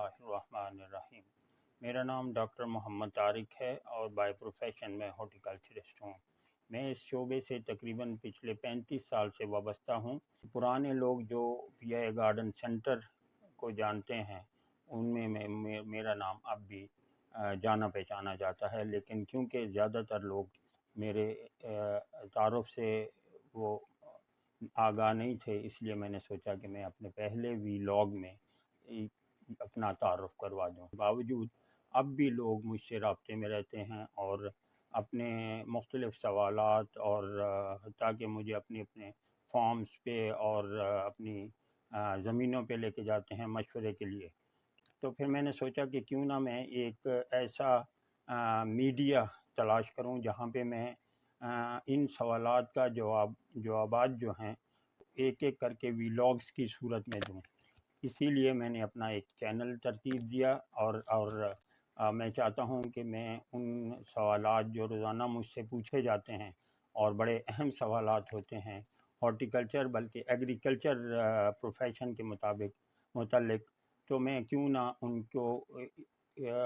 बिस्मिल्लाहिर्रहमानिर्रहीम। मेरा नाम डॉक्टर मोहम्मद तारिक है और बाय प्रोफेशन में हॉर्टिकल्चरिस्ट हूँ। मैं इस शोबे से तकरीबन पिछले 35 साल से वाबस्ता हूँ। पुराने लोग जो पीआई गार्डन सेंटर को जानते हैं उनमें मेरा नाम अब भी जाना पहचाना जाता है, लेकिन क्योंकि ज़्यादातर लोग मेरे तारुफ से वो आगाह नहीं थे, इसलिए मैंने सोचा कि मैं अपने पहले वीलॉग में अपना तारुफ करवा दूँ। बावजूद अब भी लोग मुझसे राब्ते में रहते हैं और अपने मुख्तलिफ़ सवालात और हत्ता कि मुझे अपने फार्म्स पे और अपनी ज़मीनों पे लेके जाते हैं मशवरे के लिए। तो फिर मैंने सोचा कि क्यों ना मैं एक ऐसा मीडिया तलाश करूं जहां पे मैं इन सवालात का जवाबात जो हैं एक एक करके वीलॉग्स की सूरत में दूं। इसीलिए मैंने अपना एक चैनल तरतीब दिया और मैं चाहता हूं कि मैं उन सवालात जो रोज़ाना मुझसे पूछे जाते हैं और बड़े अहम सवालात होते हैं हॉर्टिकल्चर बल्कि एग्रीकल्चर प्रोफेशन के मुतालिक, तो मैं क्यों ना उनको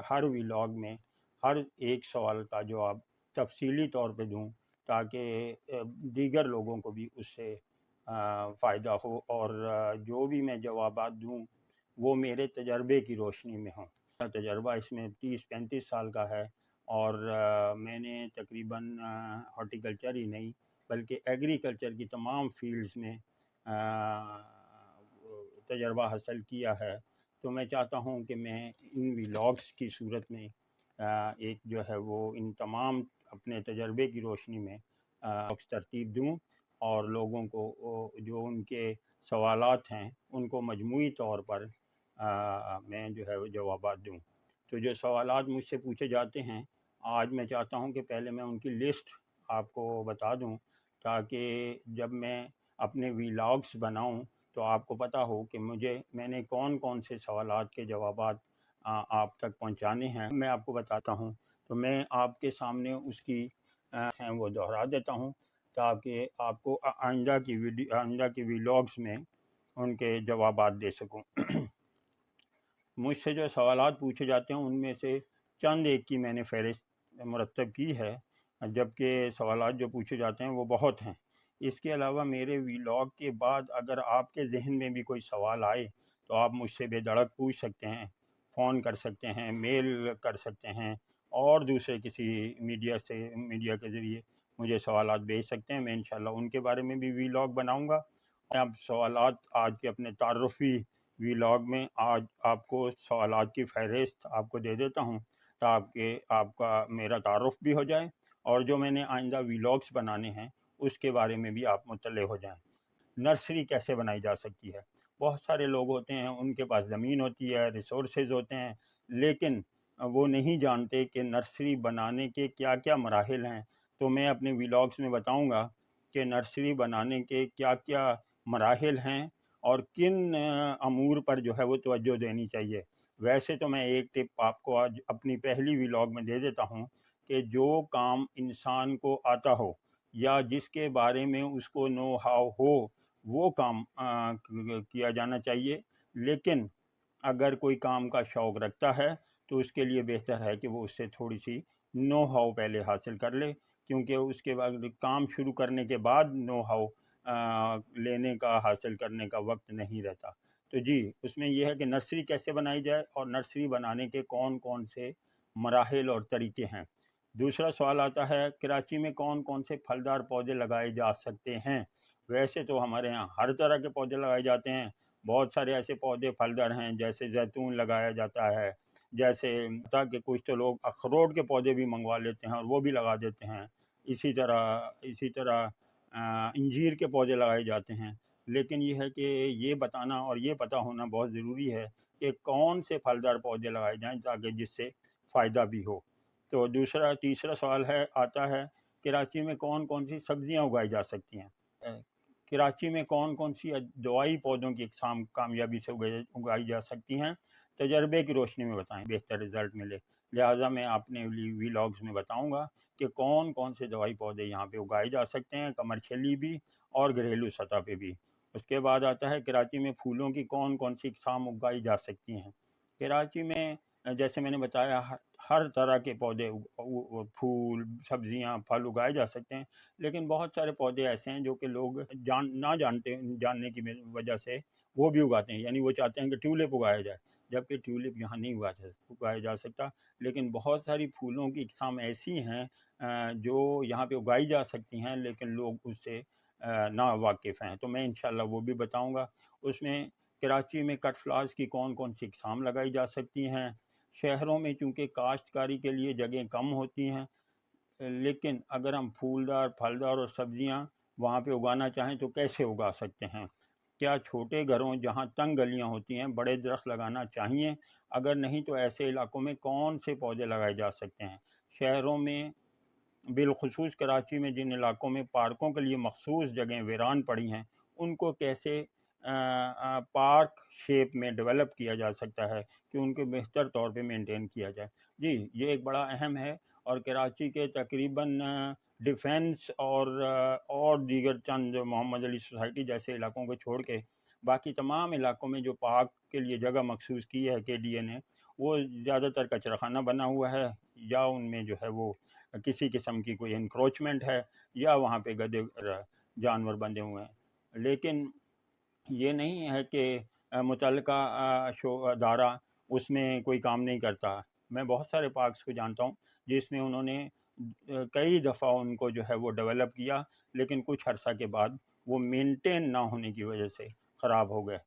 हर वीलॉग में हर एक सवाल का जवाब तफसीली तौर पे दूं ताकि दीगर लोगों को भी उससे फ़ायदा हो और जो भी मैं जवाबात दूं वो मेरे तजर्बे की रोशनी में हों। मेरा तजर्बा इसमें 30-35 साल का है और मैंने तकरीबन हॉर्टिकल्चर ही नहीं बल्कि एग्रीकल्चर की तमाम फील्ड्स में तजर्बा हासिल किया है। तो मैं चाहता हूं कि मैं इन व्लॉग्स की सूरत में एक जो है वो इन तमाम अपने तजर्बे की रोशनी में तरतीब दूं और लोगों को जो उनके सवालात हैं उनको मजमूई तौर पर मैं जो है वो जवाबात दूं। तो जो सवालात मुझसे पूछे जाते हैं आज मैं चाहता हूं कि पहले मैं उनकी लिस्ट आपको बता दूं ताकि जब मैं अपने व्लॉग्स बनाऊं तो आपको पता हो कि मैंने कौन कौन से सवालात के जवाबात आप तक पहुंचाने हैं। मैं आपको बताता हूं तो मैं आपके सामने उसकी हैं वो दोहरा देता हूं ताकि आपको आइंदा की व्लॉग्स में उनके जवाबात दे सकूं। मुझसे जो सवालात पूछे जाते हैं उनमें से चंद एक की मैंने फहरिस्त मुरतब की है, जबकि सवालात जो पूछे जाते हैं वो बहुत हैं। इसके अलावा मेरे व्लॉग के बाद अगर आपके जहन में भी कोई सवाल आए तो आप मुझसे बेधड़क पूछ सकते हैं, फ़ोन कर सकते हैं, मेल कर सकते हैं और दूसरे किसी मीडिया के ज़रिए मुझे सवालात भेज सकते हैं। मैं इंशाल्लाह उनके बारे में भी व्लॉग बनाऊँगा। अब सवालात आज के अपने तारुफ़ी व्लॉग में आज आपको सवालात की फ़हरिस्त आपको दे देता हूँ ताकि आपका मेरा तारुफ भी हो जाए और जो मैंने आइंदा व्लॉग्स बनाने हैं उसके बारे में भी आप मुत्तले हो जाएं। नर्सरी कैसे बनाई जा सकती है? बहुत सारे लोग होते हैं उनके पास ज़मीन होती है, रिसोर्सेज होते हैं, लेकिन वो नहीं जानते कि नर्सरी बनाने के क्या क्या मराहिल हैं। तो मैं अपने व्लॉग्स में बताऊँगा कि नर्सरी बनाने के क्या क्या मराहिल हैं और किन अमूर पर जो है वो तवज्जो देनी चाहिए। वैसे तो मैं एक टिप आपको आज अपनी पहली व्लॉग में दे देता हूँ कि जो काम इंसान को आता हो या जिसके बारे में उसको नो हाउ हो वो काम किया जाना चाहिए। लेकिन अगर कोई काम का शौक़ रखता है तो उसके लिए बेहतर है कि वो उससे थोड़ी सी नो हाउ पहले हासिल कर ले, क्योंकि उसके बाद काम शुरू करने के बाद नो हाउ लेने का हासिल करने का वक्त नहीं रहता। तो जी उसमें यह है कि नर्सरी कैसे बनाई जाए और नर्सरी बनाने के कौन कौन से मराहिल और तरीके हैं। दूसरा सवाल आता है कराची में कौन कौन से फलदार पौधे लगाए जा सकते हैं। वैसे तो हमारे यहाँ हर तरह के पौधे लगाए जाते हैं। बहुत सारे ऐसे पौधे फलदार हैं जैसे जैतून लगाया जाता है, जैसे ताकि कुछ तो लोग अखरोट के पौधे भी मंगवा लेते हैं और वो भी लगा देते हैं। इसी तरह अंजीर के पौधे लगाए जाते हैं। लेकिन ये है कि ये बताना और ये पता होना बहुत ज़रूरी है कि कौन से फलदार पौधे लगाए जाएँ ताकि जिससे फ़ायदा भी हो। तो तीसरा सवाल आता है कराची में कौन कौन सी सब्ज़ियाँ उगाई जा सकती हैं। कराची में कौन कौन सी दवाई पौधों की इकसाम कामयाबी से उगाई जा सकती हैं, तजर्बे की रोशनी में बताएं बेहतर रिज़ल्ट मिले। लिहाजा मैं अपने व्लॉग्स में बताऊंगा कि कौन कौन से दवाई पौधे यहाँ पे उगाए जा सकते हैं, कमर्शियली भी और घरेलू सतह पे भी। उसके बाद आता है कराची में फूलों की कौन कौन सी इकसाम उगाई जा सकती हैं। कराची में जैसे मैंने बताया हर तरह के पौधे फूल, सब्जियां, फल उगाए जा सकते हैं, लेकिन बहुत सारे पौधे ऐसे हैं जो कि लोग जानने की वजह से वो भी उगाते हैं। यानी वो चाहते हैं कि ट्यूलिप उगाया जाए, जबकि ट्यूलिप यहाँ नहीं उगाया जा सकता। लेकिन बहुत सारी फूलों की इकसाम ऐसी हैं जो यहाँ पे उगाई जा सकती हैं, लेकिन लोग उससे ना वाकिफ़ हैं। तो मैं इंशाल्लाह वो भी बताऊँगा। उसमें कराची में कट फ्लावर्स की कौन कौन सी इकसाम लगाई जा सकती हैं। शहरों में चूँकि काश्तकारी के लिए जगह कम होती हैं, लेकिन अगर हम फूलदार, फलदार और सब्जियां वहाँ पे उगाना चाहें तो कैसे उगा सकते हैं। क्या छोटे घरों जहाँ तंग गलियाँ होती हैं बड़े दरख्त लगाना चाहिए? अगर नहीं तो ऐसे इलाकों में कौन से पौधे लगाए जा सकते हैं? शहरों में बिलखुसूस कराची में जिन इलाकों में पार्कों के लिए मखसूस जगहें वीरान पड़ी हैं, उनको कैसे पार्क शेप में डेवलप किया जा सकता है कि उनको बेहतर तौर पे मेंटेन किया जाए। जी, ये एक बड़ा अहम है। और कराची के तकरीबन डिफेंस और दीगर चंद मोहम्मद अली सोसाइटी जैसे इलाकों को छोड़ के बाकी तमाम इलाकों में जो पार्क के लिए जगह मखसूस की है KDA ने, वो ज़्यादातर कचराखाना बना हुआ है, या उनमें जो है वो किसी किस्म की कोई इंक्रोचमेंट है, या वहाँ पे गधे जानवर बंधे हुए हैं। लेकिन ये नहीं है कि मुतल्लिका अदारा उसमें कोई काम नहीं करता। मैं बहुत सारे पार्क्स को जानता हूँ जिसमें उन्होंने कई दफ़ा उनको जो है वो डेवलप किया, लेकिन कुछ अर्सा के बाद वो मेंटेन ना होने की वजह से ख़राब हो गए।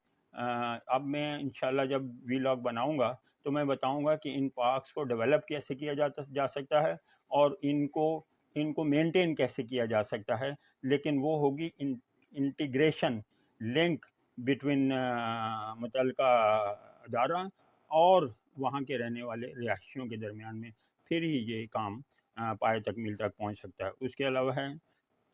अब मैं इंशाल्लाह जब वीलॉग बनाऊंगा तो मैं बताऊंगा कि इन पार्क्स को डेवलप कैसे किया जा सकता है, और इनको मेंटेन कैसे किया जा सकता है। लेकिन वो होगी इंटीग्रेशन, लिंक बिटवीन मुतल्लिका अदारा और वहाँ के रहने वाले रिहायशियों के दरमियान में, फिर ही ये काम पाए तकमील तक पहुँच सकता है। उसके अलावा है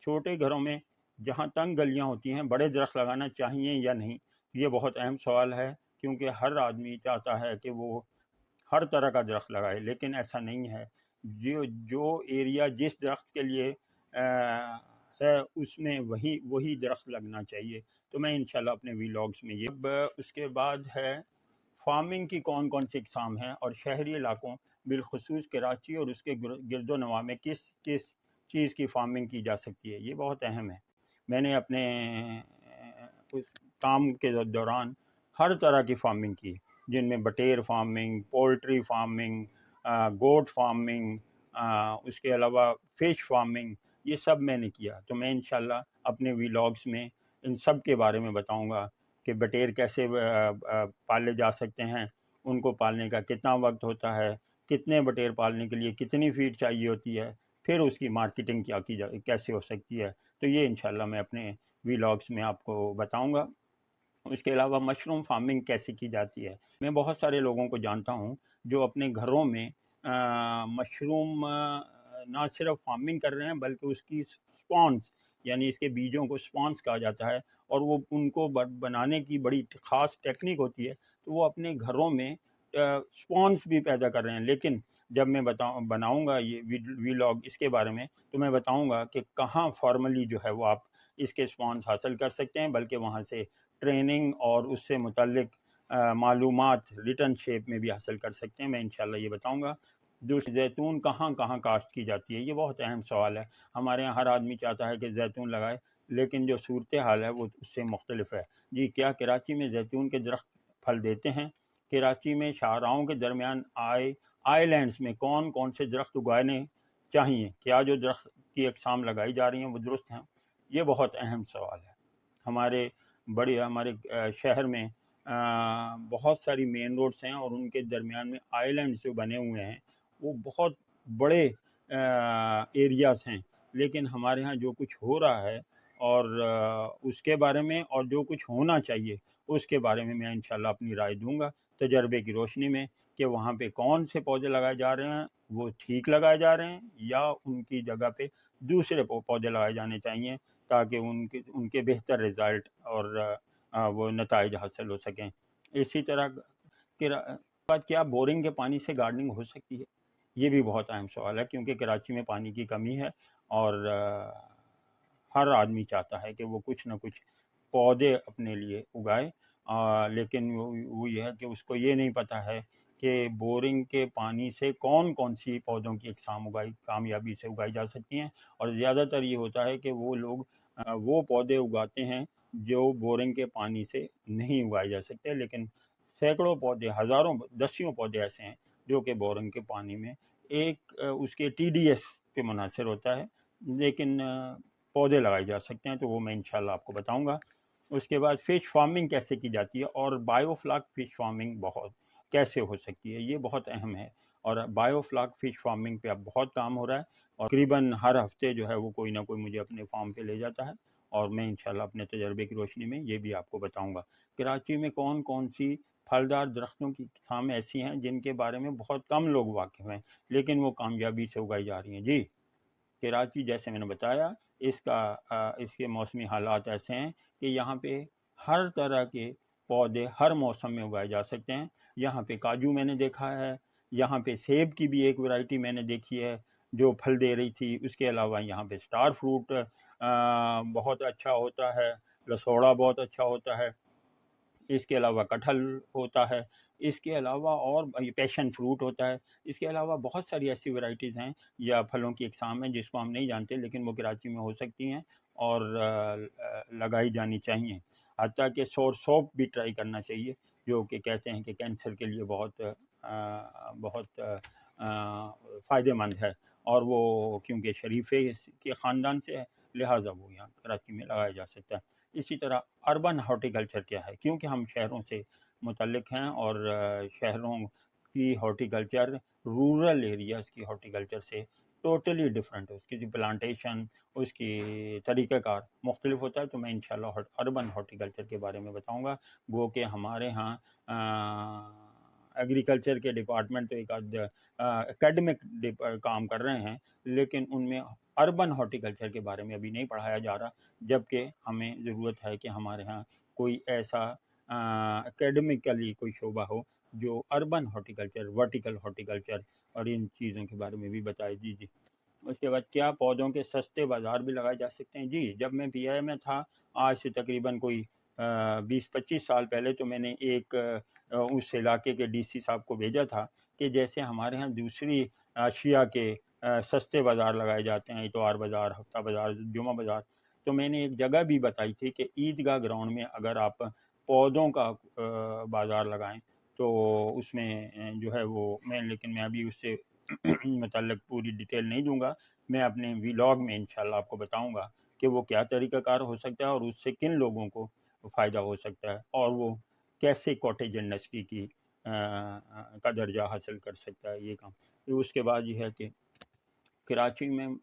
छोटे घरों में जहाँ तंग गलियाँ होती हैं बड़े दरख्त लगाना चाहिए या नहीं, ये बहुत अहम सवाल है, क्योंकि हर आदमी चाहता है कि वो हर तरह का दरख्त लगाए, लेकिन ऐसा नहीं है। जो जो एरिया जिस दरख्त के लिए है उसमें वही दरख्त लगना चाहिए। तो मैं इंशाल्लाह अपने वीलॉग्स में ये उसके बाद है फार्मिंग की कौन कौन सी इकसाम हैं, और शहरी इलाकों बिलखसूस कराची और उसके गिरदोनवा में किस किस चीज़ की फार्मिंग की जा सकती है। ये बहुत अहम है। मैंने अपने उस काम के दौरान हर तरह की फार्मिंग की, जिनमें बटेर farming, poultry farming, goat farming, उसके अलावा फ़िश फार्मिंग, ये सब मैंने किया। तो मैं इंशाल्लाह अपने वीलॉग्स में इन सब के बारे में बताऊंगा कि बटेर कैसे पाले जा सकते हैं, उनको पालने का कितना वक्त होता है, कितने बटेर पालने के लिए कितनी फीड चाहिए होती है, फिर उसकी मार्केटिंग कैसे हो सकती है। तो ये इंशाल्लाह मैं अपने वीलॉग्स में आपको बताऊंगा। उसके अलावा मशरूम फार्मिंग कैसे की जाती है। मैं बहुत सारे लोगों को जानता हूँ जो अपने घरों में मशरूम ना सिर्फ फार्मिंग कर रहे हैं, बल्कि उसकी स्पॉन्स, यानी इसके बीजों को स्पॉन्स कहा जाता है, और वो उनको बनाने की बड़ी ख़ास टेक्निक होती है। तो वो अपने घरों में स्पॉन्स भी पैदा कर रहे हैं। लेकिन जब मैं बनाऊंगा ये वीलॉग इसके बारे में, तो मैं बताऊंगा कि कहाँ फॉर्मली जो है वो आप इसके स्पॉन्स हासिल कर सकते हैं, बल्कि वहाँ से ट्रेनिंग और उससे मुतल्लिक मालूमात रिटर्न शेप में भी हासिल कर सकते हैं। मैं इंशाल्लाह ये बताऊंगा। दूसरी, जैतून कहाँ कहाँ काश्त की जाती है, ये बहुत अहम सवाल है। हमारे यहाँ हर आदमी चाहता है कि जैतून लगाए, लेकिन जो सूरत हाल है वो उससे मुख्तलिफ है। जी, क्या कराची में जैतून के दरख्त फल देते हैं? कराची में शाहराहों के दरमियान आइलैंड्स में कौन कौन से दरख्त उगाने चाहिए? क्या जो दरख्त की अकसाम लगाई जा रही हैं वो दुरुस्त हैं? ये बहुत अहम सवाल है। हमारे शहर में बहुत सारी मेन रोड्स हैं, और उनके दरमियान में आइलैंड्स जो बने हुए हैं वो बहुत बड़े एरियाज़ हैं। लेकिन हमारे यहाँ जो कुछ हो रहा है और उसके बारे में, और जो कुछ होना चाहिए उसके बारे में मैं इंशाल्लाह अपनी राय दूंगा तजर्बे की रोशनी में, कि वहाँ पे कौन से पौधे लगाए जा रहे हैं, वो ठीक लगाए जा रहे हैं, या उनकी जगह पे दूसरे पौधे लगाए जाने चाहिए, ताकि उनके बेहतर रिज़ल्ट और वो नताइज हासिल हो सकें। इसी तरह बाद क्या बोरिंग के पानी से गार्डनिंग हो सकती है? ये भी बहुत अहम सवाल है, क्योंकि कराची में पानी की कमी है, और हर आदमी चाहता है कि वो कुछ ना कुछ पौधे अपने लिए उगाए, लेकिन वो ये है कि उसको ये नहीं पता है कि बोरिंग के पानी से कौन कौन सी पौधों की अक़साम कामयाबी से उगाई जा सकती हैं। और ज़्यादातर ये होता है कि वो लोग वो पौधे उगाते हैं जो बोरिंग के पानी से नहीं उगाए जा सकते, लेकिन सैकड़ों पौधे, हज़ारों, दसियों पौधे ऐसे हैं जो कि बोरिंग के पानी में एक उसके TDS पे मुनहसर होता है, लेकिन पौधे लगाए जा सकते हैं। तो वो मैं इंशाल्लाह आपको बताऊंगा। उसके बाद फ़िश फार्मिंग कैसे की जाती है और बायोफ्लॉक फ़िश फार्मिंग बहुत कैसे हो सकती है, ये बहुत अहम है। और बायोफ्लॉक फ़िश फार्मिंग पे अब बहुत काम हो रहा है और तकरीबन हर हफ्ते जो है वो कोई ना कोई मुझे अपने फार्म पे ले जाता है और मैं इंशाल्लाह अपने तजर्बे की रोशनी में ये भी आपको बताऊंगा। कराची में कौन कौन सी फलदार दरख्तों की किस्में ऐसी हैं जिनके बारे में बहुत कम लोग वाकिफ़ हैं, लेकिन वो कामयाबी से उगाई जा रही हैं। जी, कराची जैसे मैंने बताया इसके मौसमी हालात ऐसे हैं कि यहाँ पे हर तरह के पौधे हर मौसम में उगाए जा सकते हैं। यहाँ पे काजू मैंने देखा है, यहाँ पे सेब की भी एक वैरायटी मैंने देखी है जो फल दे रही थी। उसके अलावा यहाँ पे स्टार फ्रूट बहुत अच्छा होता है, लसोड़ा बहुत अच्छा होता है, इसके अलावा कटहल होता है, इसके अलावा और ये पैशन फ्रूट होता है। इसके अलावा बहुत सारी ऐसी वैराइटीज़ हैं या फलों की अक़साम हैं जिसको हम नहीं जानते, लेकिन वो कराची में हो सकती हैं और लगाई जानी चाहिए। हत्ता कि सोरसोप भी ट्राई करना चाहिए, जो कि कहते हैं कि कैंसर के लिए बहुत फ़ायदेमंद है और वो क्योंकि शरीफ़े के ख़ानदान से है, लिहाजा वो यहाँ कराची में लगाया जा सकता है। इसी तरह अर्बन हॉर्टिकल्चर क्या है, क्योंकि हम शहरों से मुतल्लिक़ हैं और शहरों की हॉर्टिकल्चर रूरल एरियाज़ की हॉर्टिकल्चर से टोटली डिफरेंट है। उसकी जो प्लांटेशन, उसकी तरीक़ाकार मुख्तलिफ होता है। तो मैं इंशाल्लाह अर्बन हॉर्टिकल्चर के बारे में बताऊंगा। गो कि हमारे यहाँ एग्रीकल्चर के डिपार्टमेंट तो एक आध एकेडमिक काम कर रहे हैं, लेकिन उनमें अर्बन हॉर्टिकल्चर के बारे में अभी नहीं पढ़ाया जा रहा, जबकि हमें ज़रूरत है कि हमारे यहाँ कोई ऐसा एकेडमिकली कोई शोबा हो जो अर्बन हॉर्टिकल्चर, वर्टिकल हॉर्टिकल्चर और इन चीज़ों के बारे में भी बताए। जी। उसके बाद क्या पौधों के सस्ते बाज़ार भी लगाए जा सकते हैं? जी, जब मैं PI में था, आज से तकरीबन कोई 20-25 साल पहले, तो मैंने एक उस इलाके के DC साहब को भेजा था कि जैसे हमारे यहाँ दूसरी अशिया के सस्ते बाज़ार लगाए जाते हैं, इतवार बाज़ार, हफ्ता बाज़ार, जुमा बाज़ार, तो मैंने एक जगह भी बताई थी कि ईदगाह ग्राउंड में अगर आप पौधों का बाज़ार लगाएं तो उसमें जो है वो लेकिन मैं अभी उससे मतलब पूरी डिटेल नहीं दूंगा। मैं अपने व्लॉग में इंशाल्लाह आपको बताऊंगा कि वो क्या तरीक़ाकार हो सकता है और उससे किन लोगों को फ़ायदा हो सकता है और वो कैसे कॉटेज इंडस्ट्री का दर्जा हासिल कर सकता है ये काम। फिर उसके बाद ये है कि कराची में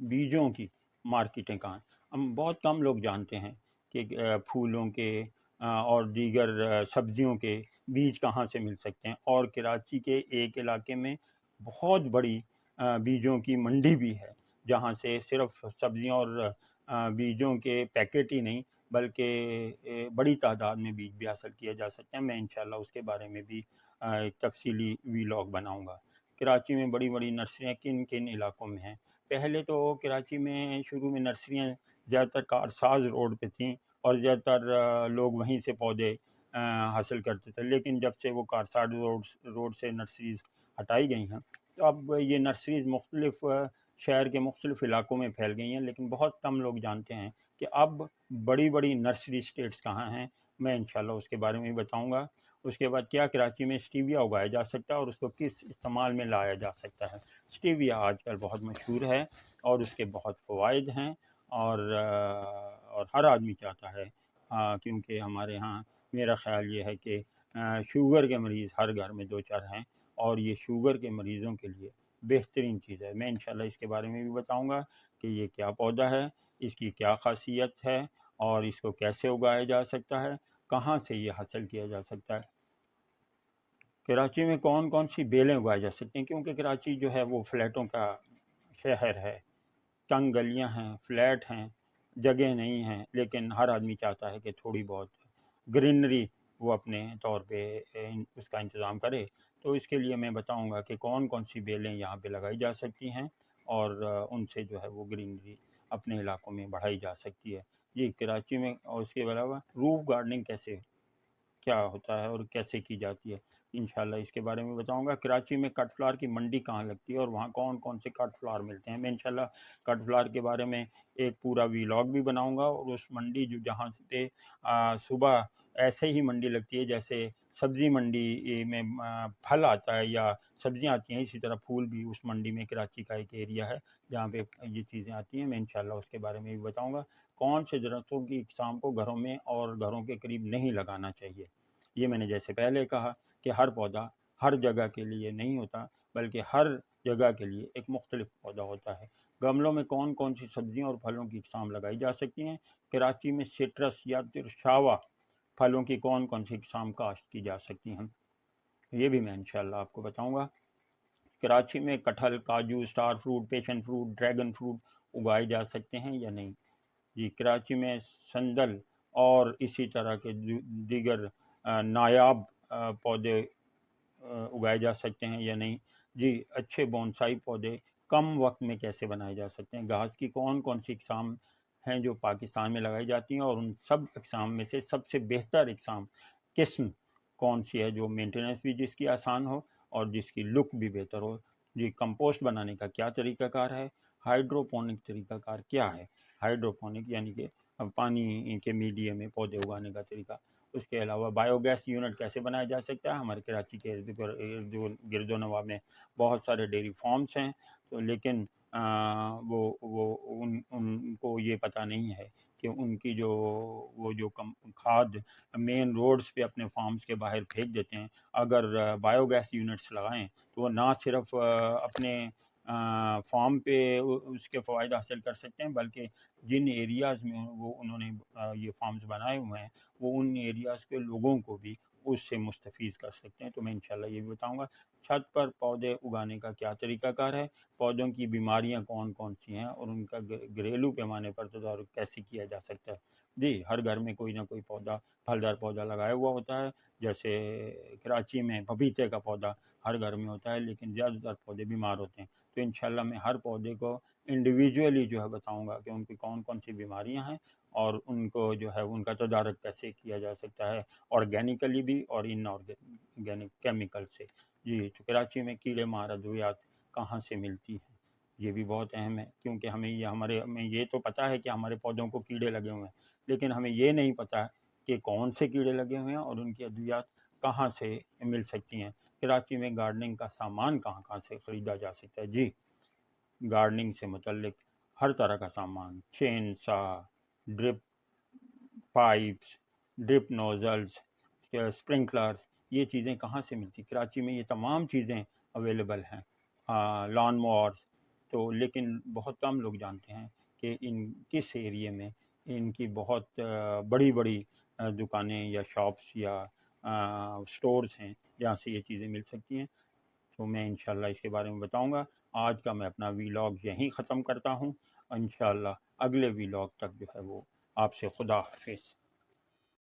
बीजों की मार्केटें कहाँ हैं? हम बहुत कम लोग जानते हैं कि फूलों के और दीगर सब्जियों के बीज कहाँ से मिल सकते हैं। और कराची के एक इलाके में बहुत बड़ी बीजों की मंडी भी है, जहाँ से सिर्फ सब्जियों और बीजों के पैकेट ही नहीं बल्कि बड़ी तादाद में बीज भी हासिल किया जा सकते हैं। मैं इंशाल्लाह उसके बारे में भी एक तफसीली व्लॉग बनाऊंगा। कराची में बड़ी-बड़ी नर्सरियाँ किन-किन इलाकों में हैं? पहले तो कराची में शुरू में नर्सरियाँ ज़्यादातर कारसाज रोड पे थीं और ज़्यादातर लोग वहीं से पौधे हासिल करते थे। लेकिन जब से वो कारसाज रोड से नर्सरीज़ हटाई गई हैं, तो अब ये नर्सरीज़ मुख्तलिफ़ शहर के मुख्तलिफ़ इलाकों में फैल गई हैं, लेकिन बहुत कम लोग जानते हैं कि अब बड़ी-बड़ी नर्सरी स्टेट्स कहाँ हैं। मैं इंशाल्लाह उसके बारे में भी बताऊँगा। उसके बाद क्या कराची में स्टीविया उगाया जा सकता है और उसको किस इस्तेमाल में लाया जा सकता है? स्टीविया आजकल बहुत मशहूर है और उसके बहुत फ़वाइद हैं और हर आदमी चाहता है, क्योंकि हमारे यहाँ मेरा ख़्याल ये है कि शुगर के मरीज़ हर घर में 2-4 हैं और ये शुगर के मरीज़ों के लिए बेहतरीन चीज़ है। मैं इंशाल्लाह इसके बारे में भी बताऊँगा कि ये क्या पौधा है, इसकी क्या ख़ासियत है और इसको कैसे उगाया जा सकता है, कहाँ से ये हासिल किया जा सकता है। कराची में कौन-कौन सी बेलें उगाई जा सकती हैं, क्योंकि कराची जो है वो फ्लैटों का शहर है, तंग गलियाँ हैं, फ्लैट हैं, जगह नहीं है, लेकिन हर आदमी चाहता है कि थोड़ी बहुत ग्रीनरी वो अपने तौर पे उसका इंतज़ाम करे। तो इसके लिए मैं बताऊँगा कि कौन-कौन सी बेलें यहाँ पे लगाई जा सकती हैं और उनसे जो है वो ग्रीनरी अपने इलाकों में बढ़ाई जा सकती है। जी, कराची में और इसके अलावा रूफ़ गार्डनिंग कैसे क्या ہوتا ہے اور کیسے کی جاتی ہے، انشاءاللہ اس کے بارے میں بتاؤں گا۔ کراچی میں کٹ فلاور کی منڈی کہاں لگتی ہے اور وہاں کون کون سے کٹ فلاور ملتے ہیں، میں انشاءاللہ کٹ فلاور کے بارے میں ایک پورا ویلاگ بھی بناؤں گا۔ اور اس منڈی جو جہاں سے صبح ایسے ہی منڈی لگتی ہے جیسے سبزی منڈی میں پھل آتا ہے یا سبزیاں آتی ہیں، اسی طرح پھول بھی اس منڈی میں کراچی کا ایک ایریا ہے جہاں پہ یہ چیزیں آتی ہیں، میں انشاءاللہ اس کے بارے میں بھی بتاؤں گا۔ کون سے درختوں کی اقسام کو گھروں میں اور گھروں کے قریب نہیں لگانا چاہیے، یہ میں نے جیسے پہلے کہا کہ ہر پودا ہر جگہ کے لیے نہیں ہوتا، بلکہ ہر جگہ کے لیے ایک مختلف پودا ہوتا ہے۔ گملوں میں کون کون سی سبزیاں اور پھلوں کی اقسام لگائی جا سکتی ہیں، کراچی میں سٹرس یا ترشاوا پھلوں کی کون کون سی اقسام کاشت کی جا سکتی ہیں، یہ بھی میں انشاءاللہ آپ کو بتاؤں گا۔ کراچی میں کٹہل، کاجو، اسٹار فروٹ، پیشن فروٹ، ڈریگن فروٹ اگائے جا سکتے ہیں یا نہیں؟ جی، کراچی میں سندل اور اسی طرح کے دیگر نایاب پودے اگائے جا سکتے ہیں یا نہیں؟ جی، اچھے بونسائی پودے کم وقت میں کیسے بنائے جا سکتے ہیں؟ گھاس کی کون کون سی اقسام ہیں جو پاکستان میں لگائی جاتی ہیں، اور ان سب اقسام میں سے سب سے بہتر قسم کون سی ہے جو مینٹیننس بھی جس کی آسان ہو اور جس کی لک بھی بہتر ہو؟ جی، کمپوسٹ بنانے کا کیا طریقہ کار ہے؟ ہائیڈروپونک طریقہ کار کیا ہے؟ ہائیڈروپونک یعنی کہ پانی کے میڈیم میں پودے اگانے کا طریقہ۔ اس کے علاوہ بایو گیس یونٹ کیسے بنایا جا سکتا ہے؟ ہمارے کراچی کے گرد و نواح میں بہت سارے ڈیری فارمز ہیں، تو لیکن ان کو یہ پتہ نہیں ہے کہ ان کی جو کھاد مین روڈز پہ اپنے فارمز کے باہر پھینک دیتے ہیں۔ اگر بایو گیس یونٹس لگائیں تو وہ نہ صرف اپنے فارم پہ اس کے فوائد حاصل کر سکتے ہیں، بلکہ جن ایریاز میں انہوں نے یہ فارمز بنائے ہوئے ہیں وہ ان ایریاز کے لوگوں کو بھی اس سے مستفید کر سکتے ہیں، تو میں انشاءاللہ یہ بھی بتاؤں گا۔ چھت پر پودے اگانے کا کیا طریقہ کار ہے؟ پودوں کی بیماریاں کون کون سی ہیں اور ان کا گھریلو پیمانے پر تدارک کیسے کیا جا سکتا ہے؟ جی، ہر گھر میں کوئی نہ کوئی پودا، پھلدار پودا لگایا ہوا ہوتا ہے، جیسے کراچی میں پپیتے کا پودا ہر گھر میں ہوتا ہے، لیکن زیادہ تر پودے بیمار ہوتے ہیں، تو انشاءاللہ میں ہر پودے کو انڈیویجولی جو ہے بتاؤں گا کہ ان کی کون کون سی بیماریاں ہیں اور ان کو جو ہے ان کا تدارک کیسے کیا جا سکتا ہے، آرگینیکلی بھی اور ان آرگینک کیمیکل سے۔ جی، تو کراچی میں کیڑے مار ادویات کہاں سے ملتی ہیں، یہ بھی بہت اہم ہے، کیونکہ ہمیں یہ تو پتہ ہے کہ ہمارے پودوں کو کیڑے لگے ہوئے ہیں، لیکن ہمیں یہ نہیں پتہ کہ کون سے کیڑے لگے ہوئے ہیں اور ان کی ادویات کہاں سے مل سکتی ہیں۔ کراچی میں گارڈننگ کا سامان کہاں کہاں سے خریدا جا سکتا ہے؟ جی، گارڈننگ سے متعلق ہر طرح کا سامان، چین سا، ڈرپ پائپس، ڈرپ نوزلز، اسپرنکلرز، یہ چیزیں کہاں سے ملتی؟ کراچی میں یہ تمام چیزیں اویلیبل ہیں، لان موورز، تو لیکن بہت کم لوگ جانتے ہیں کہ کس ایریے میں ان کی بہت بڑی بڑی دکانیں یا شاپس یا سٹورز ہیں جہاں سے یہ چیزیں مل سکتی ہیں، تو میں انشاءاللہ اس کے بارے میں بتاؤں گا۔ آج کا میں اپنا ویلاگ یہیں ختم کرتا ہوں، انشاءاللہ اگلے ویلاگ تک جو ہے وہ آپ سے خدا حافظ۔